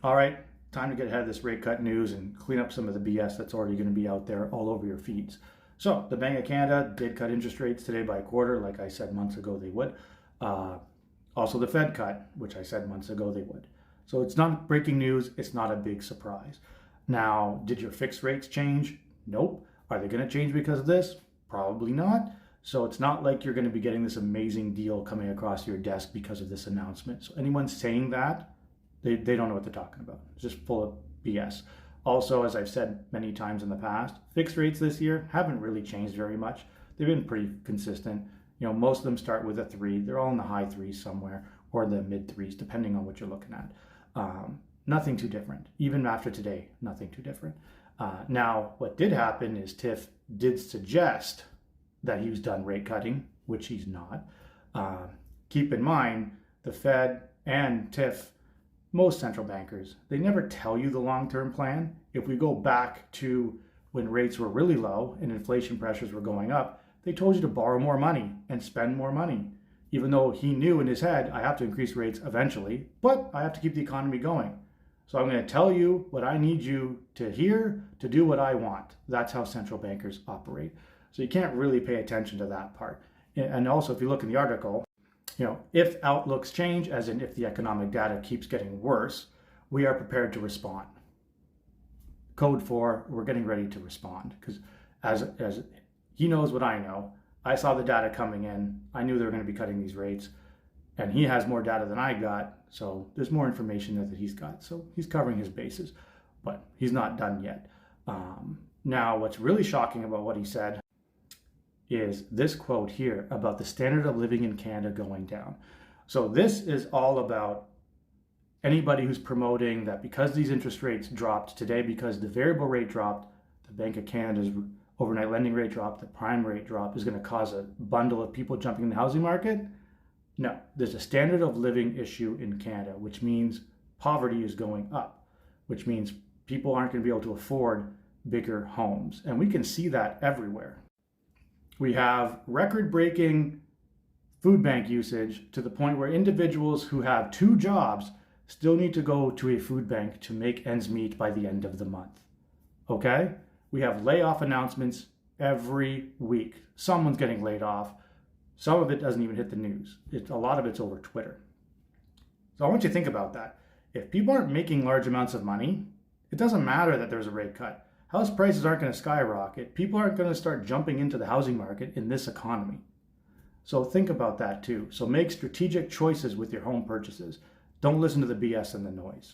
All right, time to get ahead of this rate cut news and clean up some of the BS that's already going to be out there all over your feeds. So, the Bank of Canada did cut interest rates today by a quarter, like I said months ago they would. Uh, Also, the Fed cut, which I said months ago they would. So, it's not breaking news, it's not a big surprise. Now, did your fixed rates change? Nope. Are they going to change because of this? Probably not. So, it's not like you're going to be getting this amazing deal coming across your desk because of this announcement. So, anyone saying that, they don't know what they're talking about. It's just full of BS. Also, as I've said many times in the past, fixed rates this year haven't really changed very much. They've been pretty consistent. You know, most of them start with a 3. They're all in the high 3s somewhere or the mid 3s, depending on what you're looking at. Nothing too different. Even after today, nothing too different. Now, what did happen is Tiff did suggest that he was done rate cutting, which he's not. Keep in mind, the Fed and Tiff, most central bankers, they never tell you the long-term plan. If we go back to when rates were really low and inflation pressures were going up, they told you to borrow more money and spend more money. Even though he knew in his head, I have to increase rates eventually, but I have to keep the economy going. So I'm going to tell you what I need you to hear to do what I want. That's how central bankers operate. So you can't really pay attention to that part. And also, if you look in the article, if outlooks change, as in if the economic data keeps getting worse, we are prepared to respond. Code 4, we're getting ready to respond. Because as he knows what I know, I saw the data coming in. I knew they were going to be cutting these rates. And he has more data than I got. So there's more information there that he's got. So he's covering his bases. But he's not done yet. Now, what's really shocking about what he said is this quote here about the standard of living in Canada going down. So this is all about anybody who's promoting that because these interest rates dropped today, because the variable rate dropped, the Bank of Canada's overnight lending rate dropped, the prime rate drop is going to cause a bundle of people jumping in the housing market. No, there's a standard of living issue in Canada, which means poverty is going up, which means people aren't going to be able to afford bigger homes. And we can see that everywhere. We have record-breaking food bank usage to the point where individuals who have 2 jobs still need to go to a food bank to make ends meet by the end of the month. Okay? We have layoff announcements every week. Someone's getting laid off. Some of it doesn't even hit the news. A lot of it's over Twitter. So I want you to think about that. If people aren't making large amounts of money, it doesn't matter that there's a rate cut. House prices aren't going to skyrocket. People aren't going to start jumping into the housing market in this economy. So think about that too. So make strategic choices with your home purchases. Don't listen to the BS and the noise.